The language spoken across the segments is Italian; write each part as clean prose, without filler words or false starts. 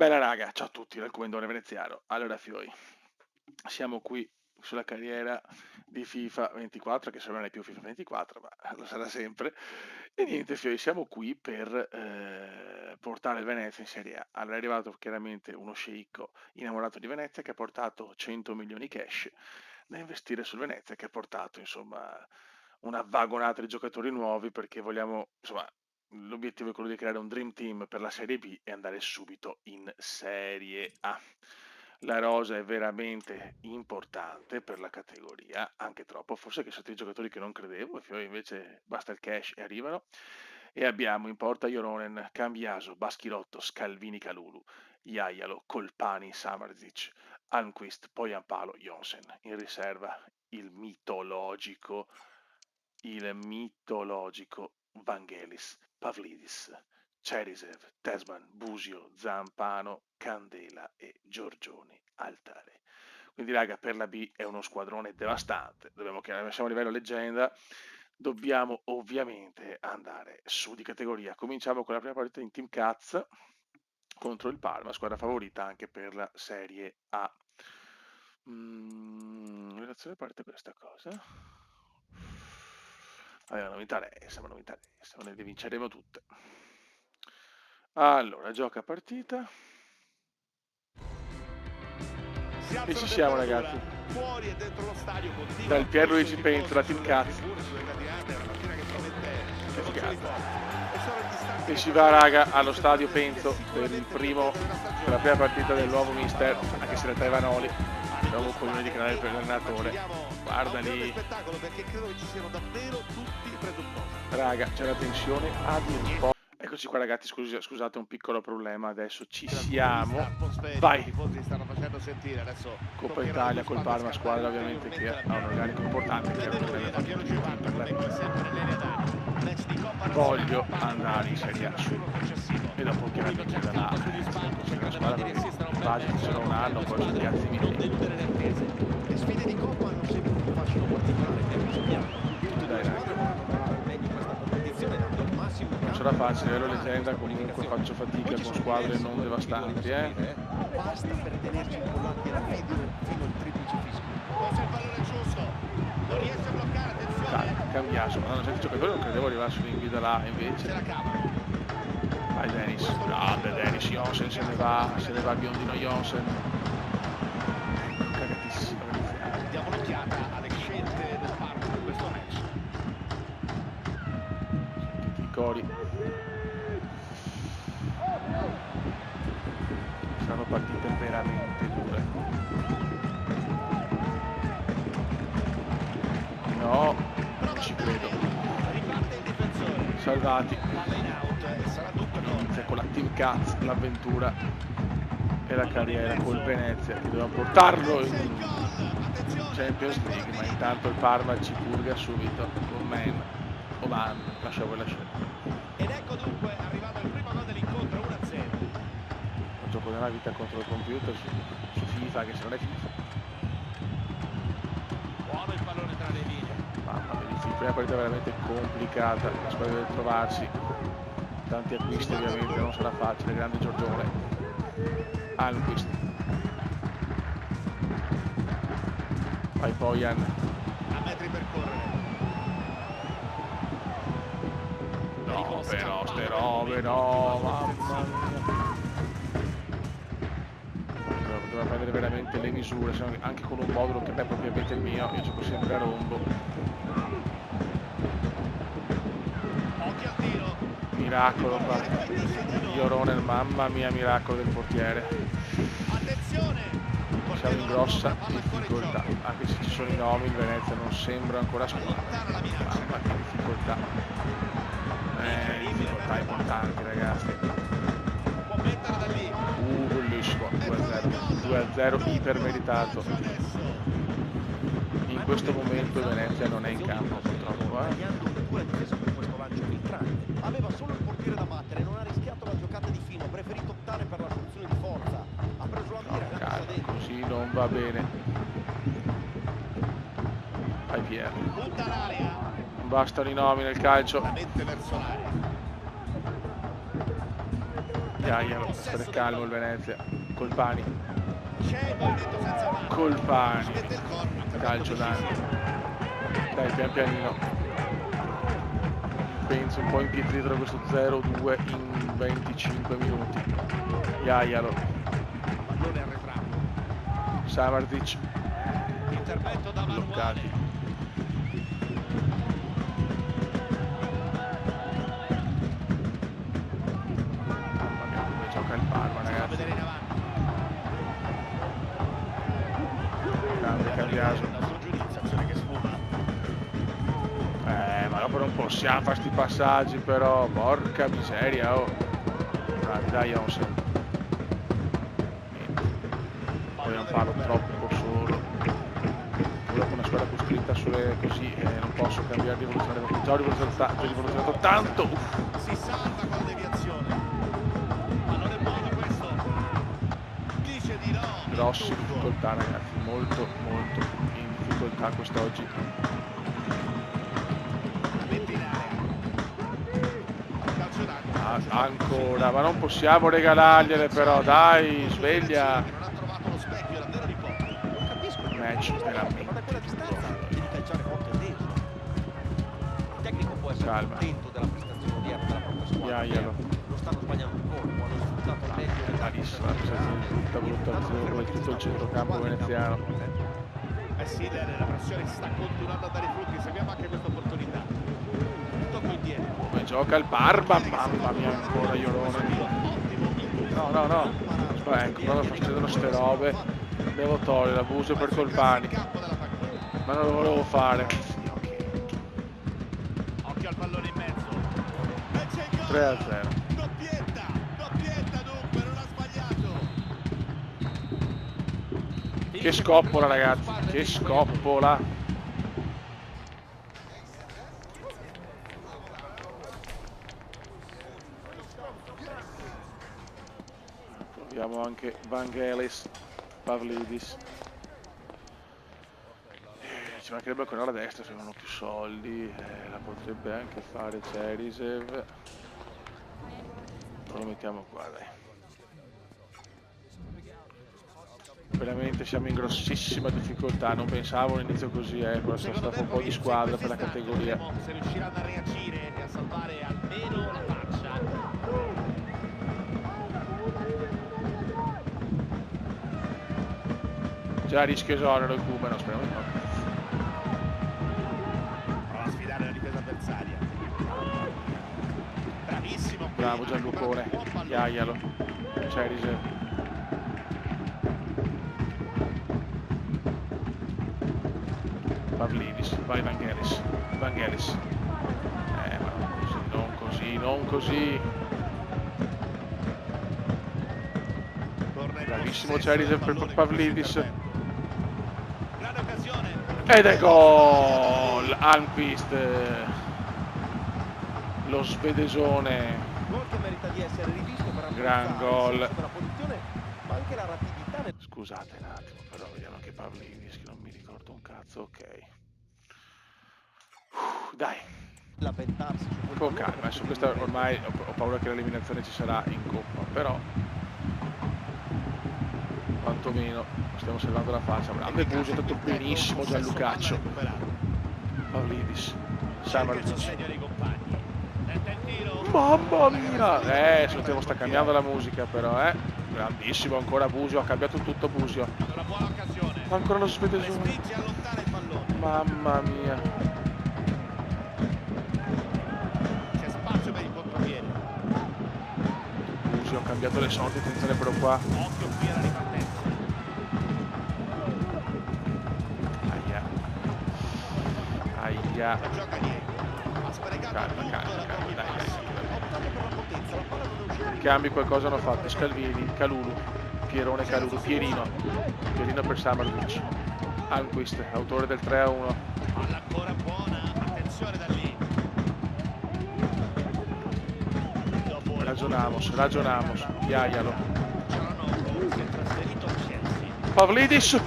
Bella raga, ciao a tutti dal Comendone Veneziano. Allora fioi, siamo qui sulla carriera di FIFA 24, che se non è più FIFA 24, ma lo sarà sempre. E niente fioi, siamo qui per portare il Venezia in Serie A. Allora è arrivato chiaramente uno sceicco innamorato di Venezia che ha portato 100 milioni cash da investire sul Venezia, che ha portato insomma una vagonata di giocatori nuovi perché vogliamo, insomma, l'obiettivo è quello di creare un dream team per la Serie B e andare subito in Serie A. La rosa è veramente importante per la categoria, anche troppo, forse che sono stati giocatori che non credevo, e invece basta il cash e arrivano. E abbiamo in porta Joronen, Cambiaso, Baschirotto, Scalvini Calulu, Jaialo, Colpani, Samardzic, Almqvist, Poyampalo, Jonsen. In riserva il mitologico Vangelis, Pavlidis, Cherisev, Tesman, Busio, Zampano, Candela e Giorgioni Altare. Quindi raga, per la B è uno squadrone devastante, siamo a livello leggenda, dobbiamo ovviamente andare su di categoria. Cominciamo con la prima partita in Team Cats contro il Parma, squadra favorita anche per la Serie A. In relazione a parte questa cosa. Vabbè, non mi interessa, le vinceremo tutte. Allora, gioca partita. E ci siamo ragazzi. Fuori e dentro lo stadio Dal Pierluigi Penzo, la Team Cats. Che figata. E si va raga allo stadio Penzo per la prima partita del nuovo mister, anche se in realtà è Vanoli. Siamo un coglione di canale per l'allenatore. Guarda lì. Raga, c'è la tensione ad un po'. Eccoci qua ragazzi, scusate un piccolo problema, adesso ci siamo. Vai! Coppa Italia col Parma, squadra ovviamente che ha un organico importante, che voglio andare in Serie A su e dopo chiaramente da là la squadra in base ci sarà un anno, poi sono piazzi le sfide di Coppa hanno sempre un fascino particolare. Dai raga, non sarà facile, ero leggenda, comunque faccio fatica con squadre non devastanti, Basta per tenerci incollati alla video fino al triplice fischio. Forse il pallone giusto, non riesce a bloccare, attenzione. Cambiaso, ma non c'è il giocatore, non credevo arrivassero in guida là, invece. Se la cava. Vai Dennis, grande Dennis, Jonsen se ne va biondino Jonsen. Cagatissimo. Diamo un'occhiata alle scelte del Parma in questo match. Sentite i cori. Saranno partite veramente dure. No, non ci credo. Salvati. Inizia con la Team Cats l'avventura e la carriera col Venezia, che doveva portarlo in Champions League, ma intanto il Parma ci purga subito con Man, lascia voi la scelta. Ed ecco dunque arrivato il primo gol dell'incontro, 1-0. Un gioco della vita contro il computer su FIFA, che se non è FIFA. Buono il pallone tra le linee. Mamma mia, la prima partita veramente complicata, la squadra deve trovarsi. Tanti acquisti ovviamente, non sarà facile, grande Giorgione. Almqvist. Vai Pojan. A metri per correre. No, però, ste robe, no, mamma mia. Doveva prendere veramente le misure, anche con un modulo che è propriamente il mio, io gioco sempre a rombo. Occhio al tiro. Miracolo qua. Joronen, mamma mia, miracolo del portiere. Attenzione. Siamo in grossa difficoltà, anche se ci sono i nomi, il Venezia non sembra ancora squadra. Mamma che difficoltà. Difficoltà importanti ragazzi. Può mettere da lì. Bellissimo, 2-0 iper meritato. In questo momento il Venezia non è in campo purtroppo. Aveva solo il portiere da battere, non ha rischiato la giocata di fino, ha preferito optare per la soluzione di forza. Ha preso la mira, così non va bene. Vai Pier. Butta l'area. Non bastano i nomi nel calcio. La mette verso l'area. Iaialo, stare calmo il Venezia. Colpani. C'è il movimento senza mano. Colpani. Mette il corner. Calcio d'angolo. Dai, pian pianino. Penso un po' impietrito da questo 0-2 in 25 minuti. Iaialo. Pallone arretrato. Samardzic. Intervento da Bloccati. Manuale. Mamma mia, come gioca il Parma, Fa ragazzi. vedere in avanti. Cambiaso. Il nostro giudizio, azione che sfuma. Ma dopo non possiamo fare sti passaggi, però. Porca miseria, oh. Dai, Onsen. Poi non parlo troppo solo. Dopo una squadra costruita sulle così, non posso cambiare di rivoluzionato. Già ho rivoluzionato tanto. Si salva con la deviazione. Pallone buono questo. Dice di no. Grosse difficoltà, ragazzi, molto in difficoltà quest'oggi. Metti in area. Calcio d'angolo. Ancora, ma non possiamo regalargliele però, dai, sveglia. Non ha trovato lo specchio davvero di poco. Non capisco. Match veramente. Ma da quella distanza devi calciare forte e teso. Il tecnico può essere Calma. contento della prestazione odierna della propria squadra. Iaialo. Non stanno sbagliando un colpo, hanno sfruttato al meglio le Malissima la prestazione, tutta brutta come tutto il centrocampo veneziano. Sì, la pressione sta continuando a dare frutti, seguiamo anche questa opportunità. Tocco indietro. Come gioca il Parma, mamma mia, ancora Iorone. No. Ecco, quando succedono ste robe, devo togliere l'abuso per Colpani. Ma non lo volevo fare. Occhio al pallone in mezzo. 3-0. Doppietta dunque, non ha sbagliato. Che scoppola, ragazzi, che scoppola. Proviamo anche Vangelis, Pavlidis. Ci mancherebbe ancora la destra se non ho più soldi. La potrebbe anche fare Cherisev. Lo mettiamo qua, dai. Veramente siamo in grossissima difficoltà, non pensavo all'inizio così, però sono stato un po' di squadra per la categoria. Se riusciranno a reagire e a salvare almeno la faccia. Già rischio esonero il Cumeno, speriamo di no. Prova a sfidare la difesa avversaria. Bravissimo. Bravo Gianlucone, Iaialo, Cherisev. Pavlidis, vai Vangelis. Ma non così. Bravissimo Cherisev per Pavlidis. Grande occasione. Ed è gol! Almqvist, lo svedesone. Gol che merita di essere rivisto per Gran gol. la posizione, ma anche la rapidità. Scusate un attimo, però vediamo anche Pavlidis, che non mi ricordo un cazzo, ok. Dai, Lamentarsi su quel con pallone calma, adesso questa ormai ho paura che l'eliminazione ci sarà in coppa, però quantomeno stiamo salvando la faccia. Grande Buso, è stato benissimo Gianlucaccio. Pavlidis, Samardzic. Mamma mia! Sentiamo sta cambiando la musica però, grandissimo ancora Busio, ha cambiato tutto Busio. Una buona occasione. Ancora lo svedesone. Spinge e allontana il pallone. Mamma mia. C'è spazio per il contropiede. Busio, ho cambiato le sorti, attenzione però qua. Occhio qui alla ripartenza. Aia. La gioca dietro. Ha sprecato Calma, tutto calma, da calma, pochi dai, passi. Ha optato per la potenza, la palla non è uscita. Cambi qualcosa hanno fatto, Scalvini, Calulu, Pierone Calulu, Pierino per Samardzic. Almqvist, autore del 3-1. Palla ancora buona, attenzione da lì. Ragionamos, Iaialo. Cialanoglu si è trasferito al Chelsea. Pavlidis,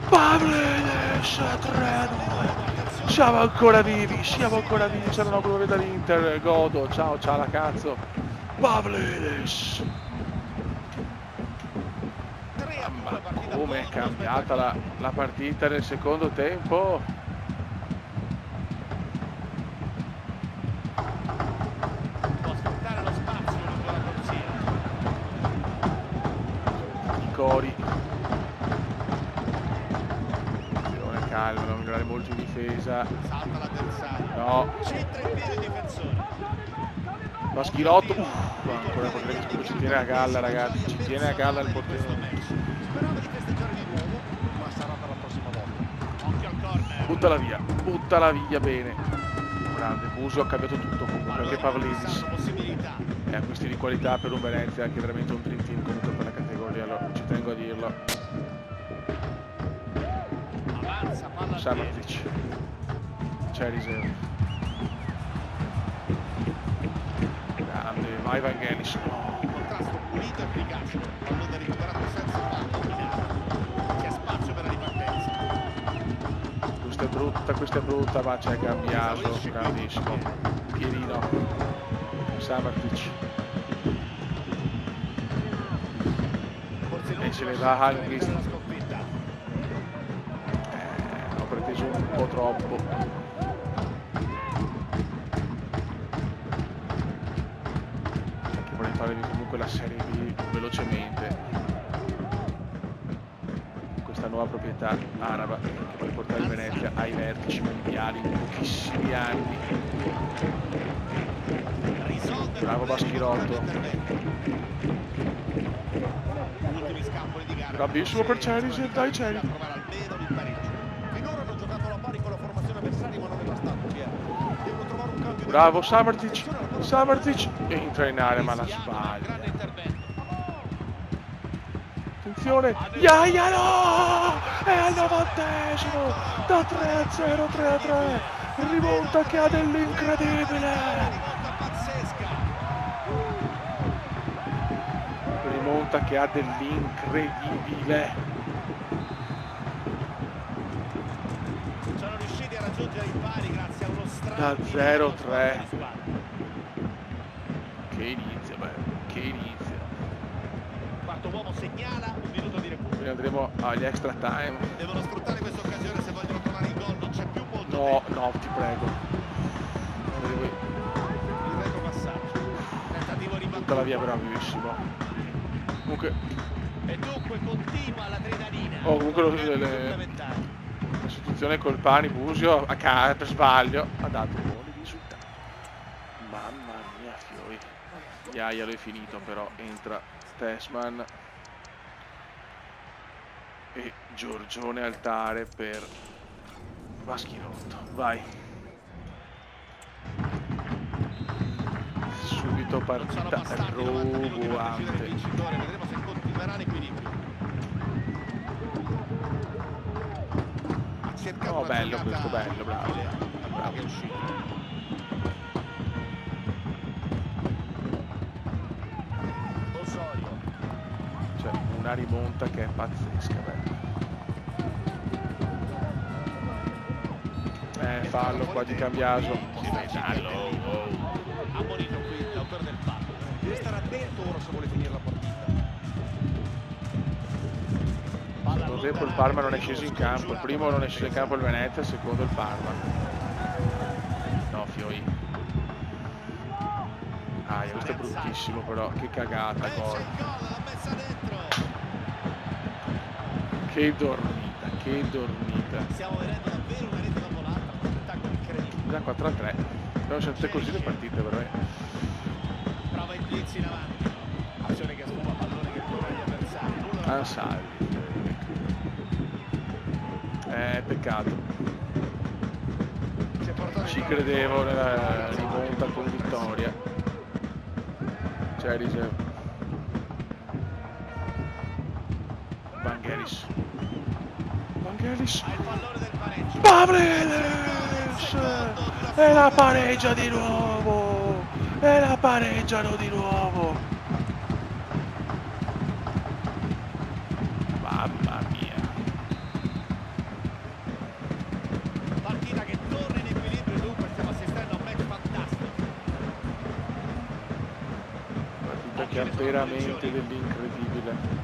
3-2. Siamo ancora vivi, Cialanoglu dall'Inter, godo, ciao la cazzo. Pavlidis. Come è cambiata la partita nel secondo tempo. Può sfruttare lo spazio lungo la corsia. I cori. Attenzione, calma, non migliorare molto in difesa. Salta l'avversario. No. Centra in piedi il difensore. Baschirotto. Ancora il portiere che ci tiene a galla, ragazzi. Ci tiene a galla il portiere. Sperava di festeggiare di nuovo, ma sarà per la prossima volta. Occhio al corner. Buttala via bene. Grande, Busio ha cambiato tutto comunque, anche Pavlidis. Possibilità. E acquisti di qualità per un Venezia che è veramente un dream team comunque per la categoria, allora ci tengo a dirlo. Avanza, palla al Samartic. C'è riserva. Grande, vai Vangelis. Contrasto pulito e efficace. Pallone recuperato senza fallo, dominato. C'è spazio per la ripartenza. Questa è brutta, ma c'è Cambiaso, grandissimo. Pierino. Samartic. E se ne va Halmqvist. Ho preteso un po' troppo. Perché vorrei farvi comunque la Serie B velocemente. Questa nuova proprietà araba che vuole portare il Venezia ai vertici mondiali in pochissimi anni. Bravo Baschirotto. Bravissimo per Cerisel, dai Cerisel. Finora hanno giocato alla pari con la formazione avversaria, ma non è bastato. Devono trovare un cambio. Bravo Samartic entra in area ma la sbaglia. Attenzione, Iaia no! È al 90esimo, da 3-0, 3-3, rimonta che ha dell'incredibile. Rimonta che ha dell'incredibile. Sono riusciti a raggiungere i pari grazie a uno strano Da 0-3. Che inizio, che inizio. Quarto uomo segnala, un minuto di recupero. Quindi andremo agli extra time. Devono sfruttare questa occasione se vogliono trovare il gol, non c'è più molto No, tempo. no, ti prego. Il retropassaggio. Tentativo ribattuto. Buttala via, bravissimo. Comunque. E dunque continua l'adrenalina. Oh, comunque Fondamentale. la sostituzione col Pani Busio a casa per sbaglio ha dato buoni risultati. Mamma mia, fiori. Iaia, lo è finito, però entra Tessman e Giorgione Altare per Baschirotto. Vai. Subito partita roboante. Vedremo se continuerà l'equilibrio. Oh, bello questo, bello, bravo. Che è uscito. Osorio. Cioè, una rimonta che è pazzesca, fallo qua di Cambiaso. Ammonito qui l'autore del fallo. Deve stare attento ora se vuole finire la partita. Secondo tempo il Parma non è sceso in campo, il primo non è sceso in campo il Venezia, il secondo il Parma. No, fioi. Ah, questo è bruttissimo però, che cagata, gol. Che dormita, che dormita. Stiamo vedendo davvero una rete dopo l'altra, un spettacolo incredibile. Da 4-3. Sono sempre così le partite, veramente. Prova il blitz in avanti. Azione che sfuma pallone che corre agli avversari. Ansaldi. Peccato. Ci credevo nella rimonta con vittoria. C'è riserva. Vangelis. Pavlidis! E la pareggia di nuovo! E la pareggiano di nuovo! Mamma mia! Partita che torna in equilibrio, dunque stiamo assistendo a un match fantastico. Partita che ha veramente dell'incredibile.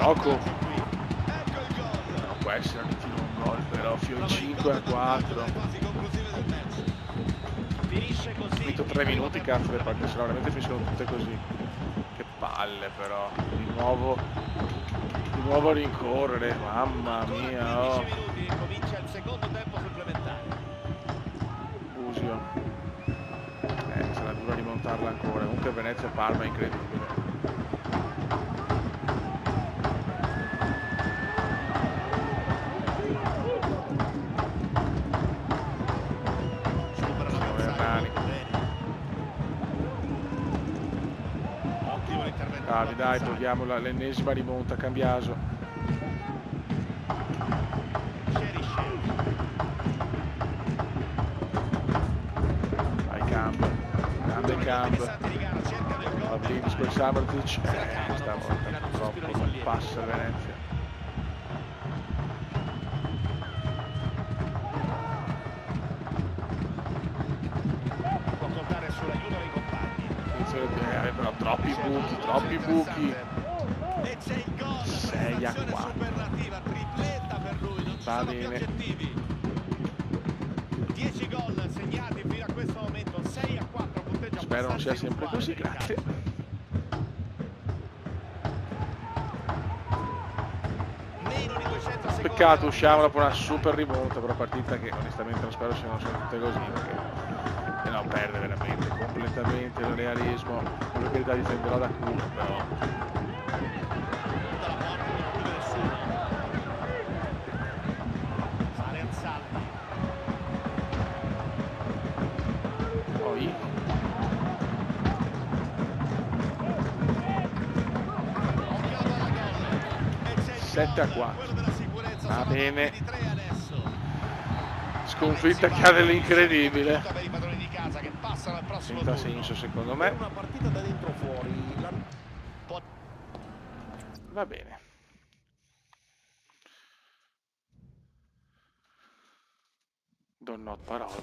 gioco. Ecco il gol. Non può essere un ritiro un gol, però Fiori 5-4. Finisce così. Finito 3 minuti, cazzo, le partite, se no veramente finiscono tutte così. Che palle però, di nuovo a rincorrere, mamma mia, oh. 15 minuti e comincia il secondo tempo supplementare. Busio. Sarà dura rimontarla ancora, comunque Venezia-Parma è incredibile. Bravi, dai, togliamo l'ennesima rimonta, Cambiaso. Vai Camp. Pavlidis per Samardžić. Stavolta purtroppo non passa Venezia. Può contare sull'aiuto dei compagni. Però troppi buchi. E c'è il gol. 6-4. Superlativa, tripletta per lui, non ci sono più aggettivi. 10 gol segnati fino a questo momento, 6-4, punteggio. Spero non sia sempre così, grazie. Meno di 200 secondi. Peccato, usciamo dopo una super rimonta, però partita che onestamente non spero siano tutte così, perché no, perde veramente completamente il realismo. Per carità difenderò da culo, però poi 7-4. Va bene. Sconfitta che ha dell'incredibile. Senza senso secondo me. Una partita da dentro fuori. Va bene. Don't not parole.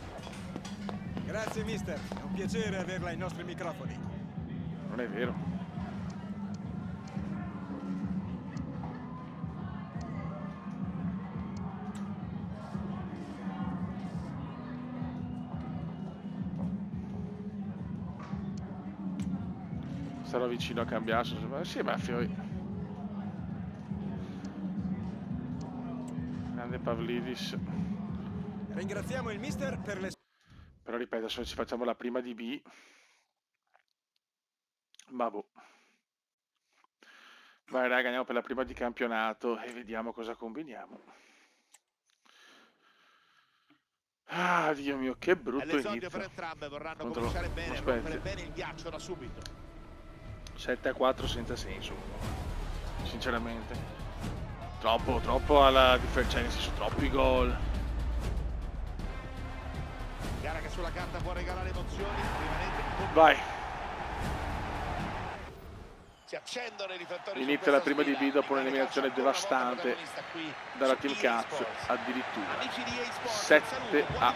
Grazie mister, è un piacere averla ai nostri microfoni. Non è vero. Sarò vicino a Cambiaso. Sì, ma Fiori. Grande Pavlidis. Ringraziamo il mister per le... Però ripeto, se ci facciamo la prima di B. Ma boh. Vai raga, andiamo per la prima di campionato e vediamo cosa combiniamo. Ah, Dio mio, che brutto inizio. Per entrambe vorranno cominciare bene, rompere bene il ghiaccio da subito. 7-4 senza senso, sinceramente. Troppo alla differenza, cioè nel senso troppi gol. Gara che sulla carta può regalare emozioni, vai. Si accendono i riflettori. Inizia la prima di B dopo un'eliminazione devastante dalla Team Cats, addirittura 7-4.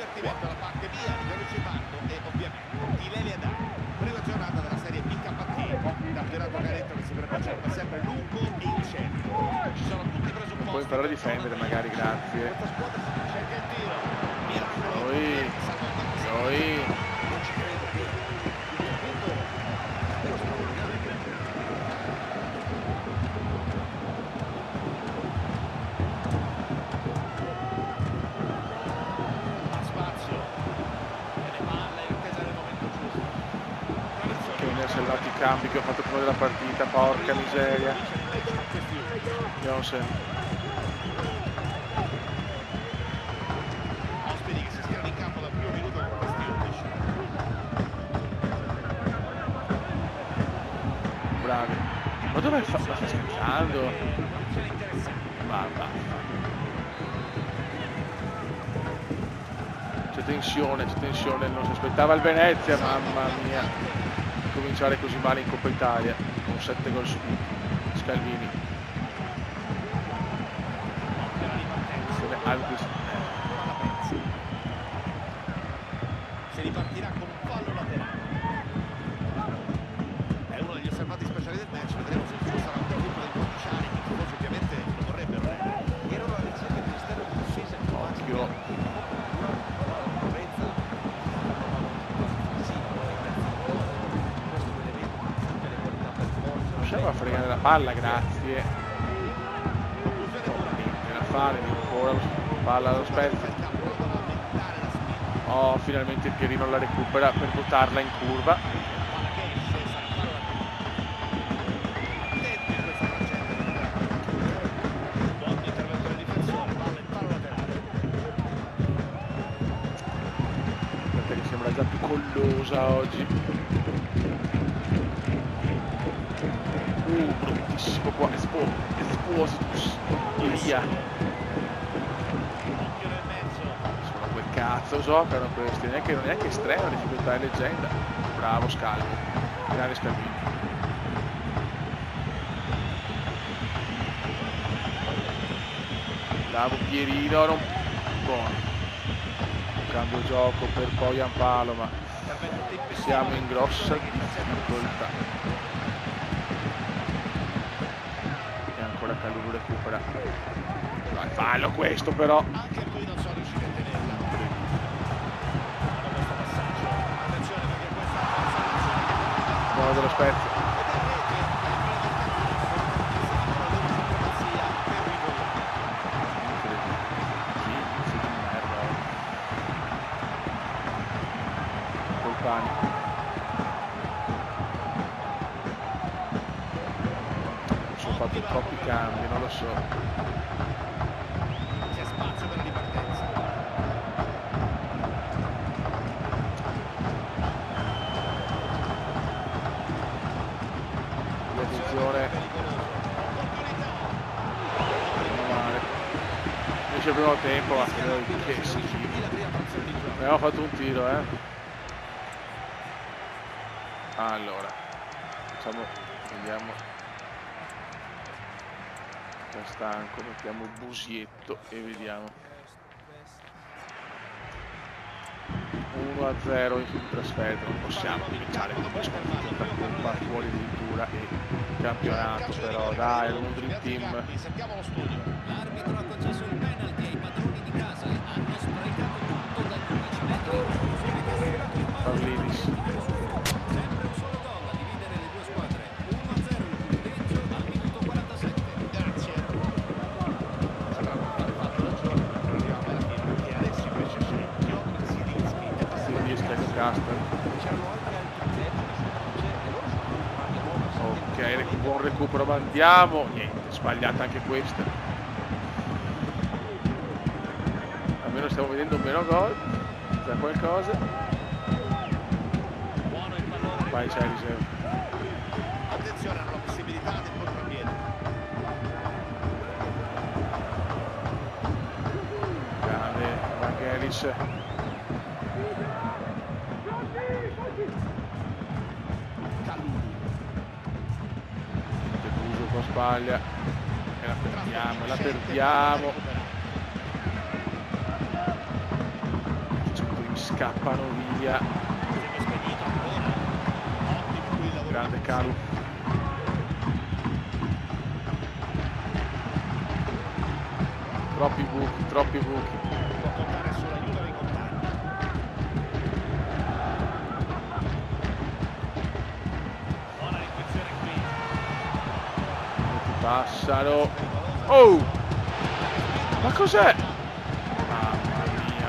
Prima giornata della serie BKT, campionato caretto che si presenta sempre lungo e incerto. Ci sono tutti i presupposti. Puoi imparare a difendere magari, grazie. Questa squadra cerca il tiro. Noi. Non ci credo più. Il punto dello straordinario che ha spazio e le palle intesa nel momento giusto. Che mi ha sellato i cambi che ho fatto prima della partita, porca miseria. Johnson. Ospiti che si schierano in campo dal primo minuto con questi 11. Bravi. Ma dove sta scherzando? Ma c'è tensione, non si aspettava il Venezia, mamma mia. Cominciare così male in Coppa Italia, con 7 gol subiti. Scalvini. Si ripartirà con un fallo laterale. È uno degli osservati speciali del match, vedremo se ci sarà un tempo del 15 anni, il tifoso che riusciamo a fregare la palla, grazie. Niente da fare, di ancora palla allo Spezia. Oh, finalmente il Pierino la recupera per buttarla in curva. Perché mi sembra già più collosa oggi. Bruttissimo qua, Espositus, Ilia. Sono quel cazzo giocano questi, non è neanche estrema difficoltà, è leggenda. Bravo Scalvo, grande Scalvini. Bravo Pierino, non... buono. Cambio gioco per poi Ampalo, ma siamo in grossa difficoltà. Calulu recupera. Vai, fallo questo però. Anche qui non sono riusciti a tenerla. Questo passaggio. Attenzione perché questa è una soluzione. Buono dello Spezia. Colpani. Fatto troppi cambi, non lo so. C'è spazio per la ripartenza. Attenzione. Male. Invece il primo tempo, ma che schifo. Abbiamo fatto un tiro, Allora, facciamo, vediamo. Stanco, mettiamo Busietto e vediamo. 1-0 in trasferta, non possiamo cominciare con una sconfitta Coppa fuori addirittura e campionato, però dai, è un Dream Team. Sentiamo lo studio. L'arbitro ha concesso il penalty ai padroni di casa, hanno sprecato tutto dagli 11 metri. Pavlidis. Sempre un solo gol a dividere le due squadre. 1-0 il punteggio al minuto 47. Grazie. E adesso invece scempio Zielinski. Ok, buon recupero, ma andiamo. Niente, sbagliata anche questa. Almeno stiamo vedendo meno gol. C'è qualcosa. Buono il pallone. Vai, c'è riserva. Attenzione, hanno la possibilità del contropiede. Grande Vangelis. Tebuso qua sbaglia. E la perdiamo. Mi scappano via. Grande Calu. Troppi buchi. Può contare sull'aiuto dei compagni. Buona l'intuizione qui. Ti passano. Oh! Ma cos'è?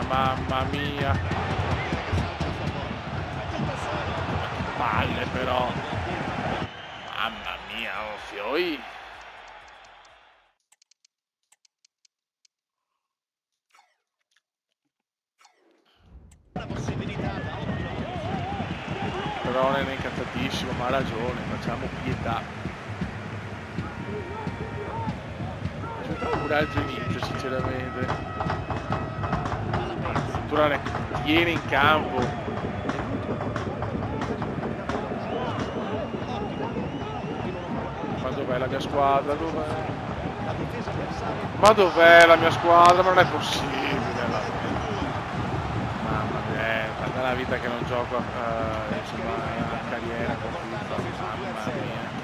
Mamma mia. Palle però. Mamma mia, oh fioi. Una possibilità da ottimo. Però non è incazzatissimo, ma ha ragione, facciamo pietà. Aspettavo un altro inizio, sinceramente. Addirittura tiene in campo. Ma dov'è la mia squadra? Dov'è? Ma dov'è la mia squadra? Ma non è possibile. Mamma mia, da una vita che non gioco insomma, una carriera con FIFA. Mamma mia.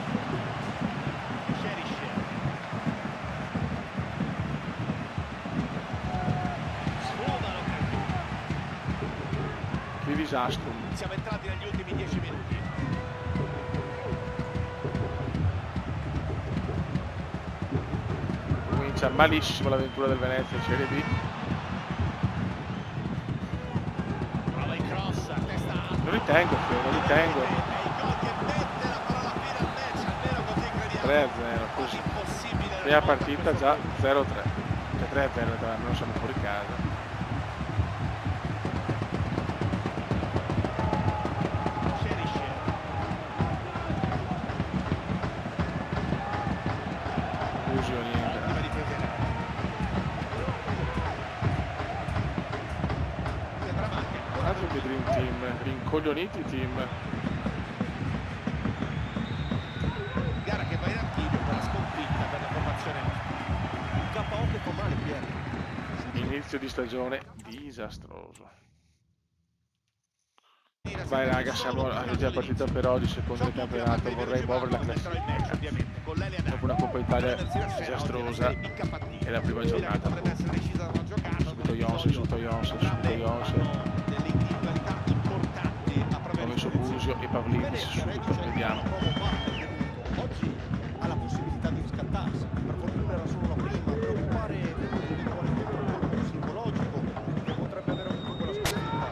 Che disastro. Siamo entrati negli ultimi 10 minuti. comincia malissimo l'avventura del Venezia in Serie B. Prova il cross a testa alta. Non li tengo, Fio, non li tengo. È il gol che mette la parola fine al match, almeno così crediamo. 3-0, Ma così. impossibile Prima remoto a partita questo già punto. 0-3. Cioè 3-0, non siamo fuori casa. Cerisce. Busio niente. Ottima difesa in area. Sembra manca. Altro che Dream Team, rincoglioniti team. Gara che va in archivio per la sconfitta per la formazione. Un KO che fa male, Piero. Inizio di stagione disastroso. Vai raga, siamo all'ultima partita per oggi, secondo il campionato, vorrei muovere la classifica. Dopo una Coppa Italia disastrosa e la prima giornata. Subito Jonsen, subito Jonsen, subito Jonsen. Ho messo Busio e Pavlidis subito, vediamo. Oggi ha la possibilità di riscattarsi. Per fortuna era solo la prima, preoccupare l'eventuale psicologico che potrebbe aver avuto quella sconfitta.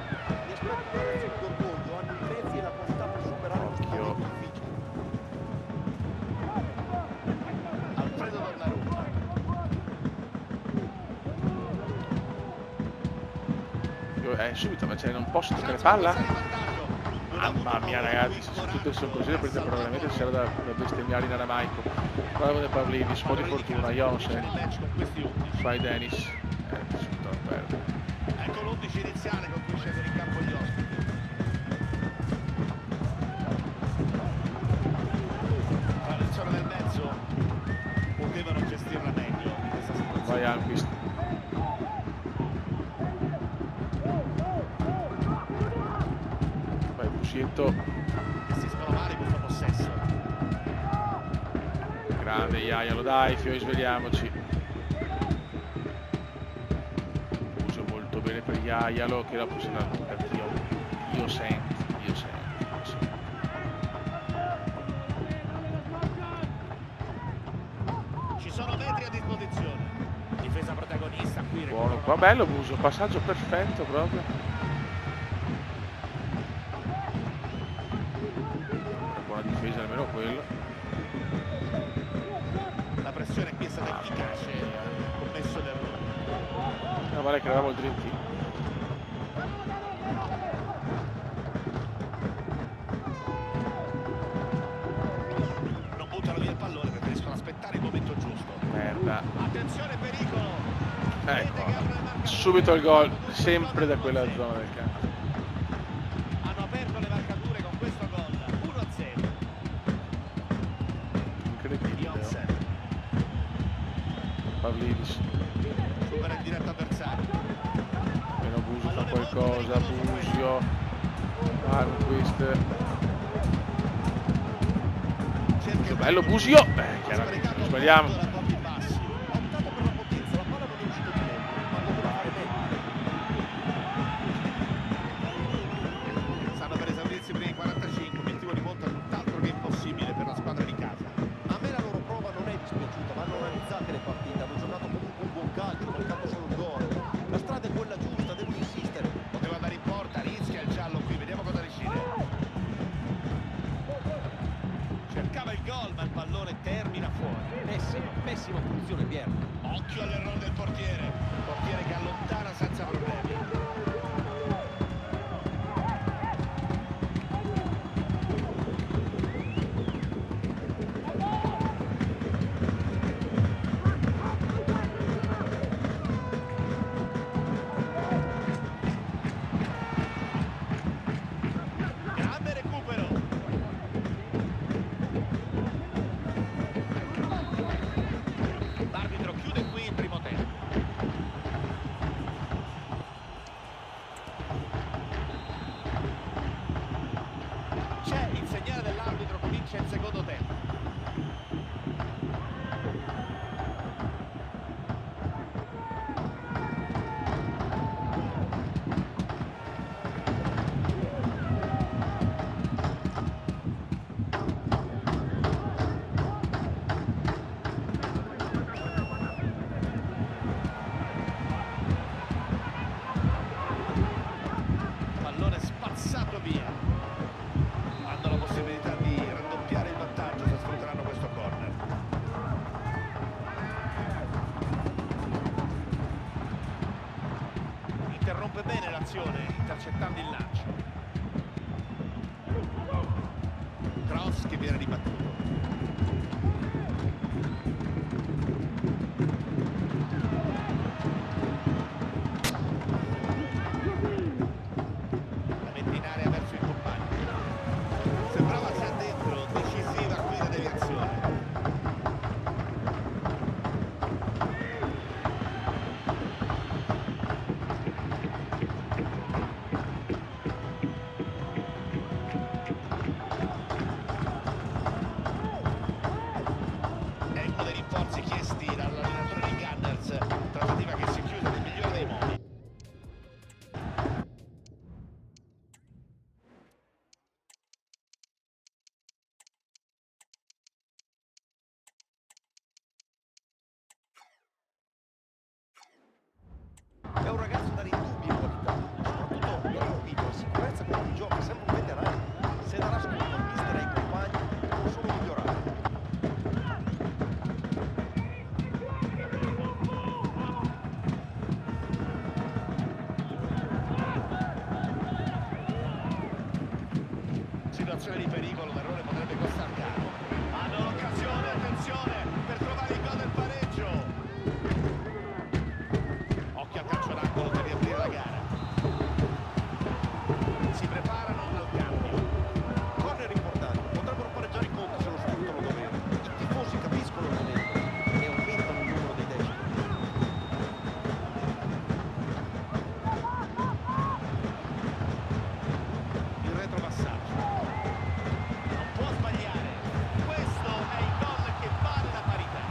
Gli aspetti di reazione d'orgoglio hanno i mezzi e la qualità per superare questo momento difficile. Alfredo Donnarumma. Subito, ma cioè, non posso toccare palla? Mamma mia ragazzi, se tutte sono così le partite probabilmente c'era da bestemmiare in aramaico. Bravo del Pavlidis, un po' di fortuna, Jonsen, fai Dennis, subito a perdere. Ecco l'11 iniziale con cui scendono in campo gli ospiti. La lezione del mezzo potevano gestirla meglio questa situazione. Vai Alquist. Vai Busietto. Gestiscono male questo possesso. Grande Iaialo, dai Fioi, svegliamoci. Uso molto bene per Iaialo, che la possiamo dare. Io sento. Ci sono metri a disposizione. Difesa protagonista qui. Buono qua, bello Buso, passaggio perfetto proprio. Una buona difesa, almeno quello. La pressione qui è stata efficace, ha commesso l'errore. No, vale che eravamo il Dream Team. Non buttano via il pallone, preferiscono aspettare il momento giusto. Merda. Attenzione, pericolo! Ecco, subito il gol, sempre da quella zona del campo. Hanno aperto le marcature con questo gol. 1-0. Incredibile. Jonsen Pavlidis. supera il diretto avversario. Meno Busio fa qualcosa, Busio. Alquist. Bello Busio! Chiaramente non sbagliamo. Stanno per esaurirsi prima i 45, obiettivo di monta tutt'altro che impossibile per la squadra di casa. A me la loro prova non è dispiaciuta, vanno analizzate le partite, hanno giocato comunque un buon calcio, mancato solo il gol. La strada è quella giusta, devono insistere. Poteva andare in porta, rischia il giallo qui, vediamo cosa decide. Cercava il gol, ma il pallone termina fuori. Pessima posizione, Piero. Occhio all'errore del portiere. Portiere che allontana senza problemi. Grande recupero. L'arbitro chiude qui il primo tempo. C'è il segnale dell'arbitro, comincia il secondo tempo. via. Hanno la possibilità di raddoppiare il vantaggio se sfrutteranno questo corner. Interrompe bene l'azione, intercettando il lancio. Cross che viene ribattuto. La mette in area verso il compagno. Sembrava sia dentro, decisiva qui la deviazione. È uno dei rinforzi chiesti dall'allenatore di Gunners, trattativa che si chiude nel migliore dei modi. È un ragazzo dalle indubbie qualità, soprattutto nel capito la sicurezza con cui gioca, sempre un veterano. Se darà ascolto al mister e ai compagni, può solo migliorare. Situazione di pericolo, l'errore potrebbe costar caro. Hanno l'occasione, attenzione, per trovare il gol del pareggio. Occhio al calcio d'angolo per riaprire la gara. Si preparano al cambio. Corner importante, potrebbero pareggiare i conti se lo sfruttano dovere. I tifosi capiscono il momento e aumentano il numero dei decimi. Il retropassaggio. Non può sbagliare. Questo è il gol che vale la parità.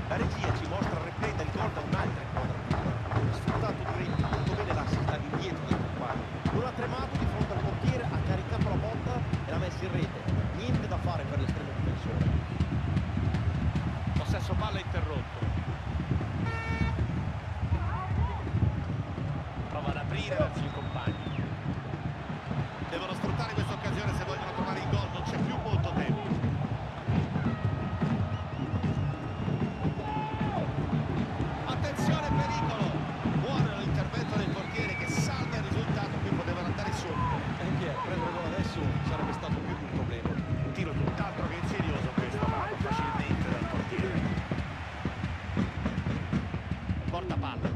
La regia ci mostra il replay del gol da un'altra inquadratura. Ha sfruttato direi molto bene l'assist all'indietro del compagno. Non ha tremato di fronte al portiere, ha caricato la botta e l'ha messa in rete. Niente da fare per l'estremo difensore. Possesso palla interrotto. Prova ad aprire verso il compagno. Devono sfruttare questa occasione se vogliono trovare il gol, non c'è più molto tempo. Attenzione, pericolo! Buono l'intervento del portiere che salva il risultato, qui potevano andare subito. E chi è? Prendere gol adesso sarebbe stato più di un problema. Un tiro tutt'altro che insidioso questo, parato facilmente dal portiere. Porta palla.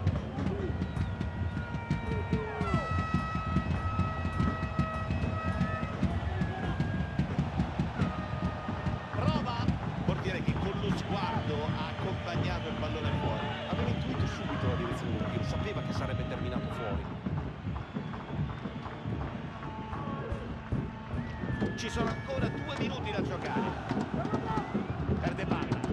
Prova! Portiere che con lo sguardo ha accompagnato il pallone fuori. Aveva intuito subito la direzione del tiro, sapeva che sarebbe terminato fuori. Ci sono ancora 2 minuti da giocare. Perde palla.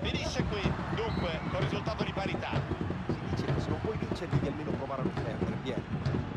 Finisce qui, dunque, con risultato di parità. Si dice che se non puoi vincere devi almeno provare a non perdere, Piero.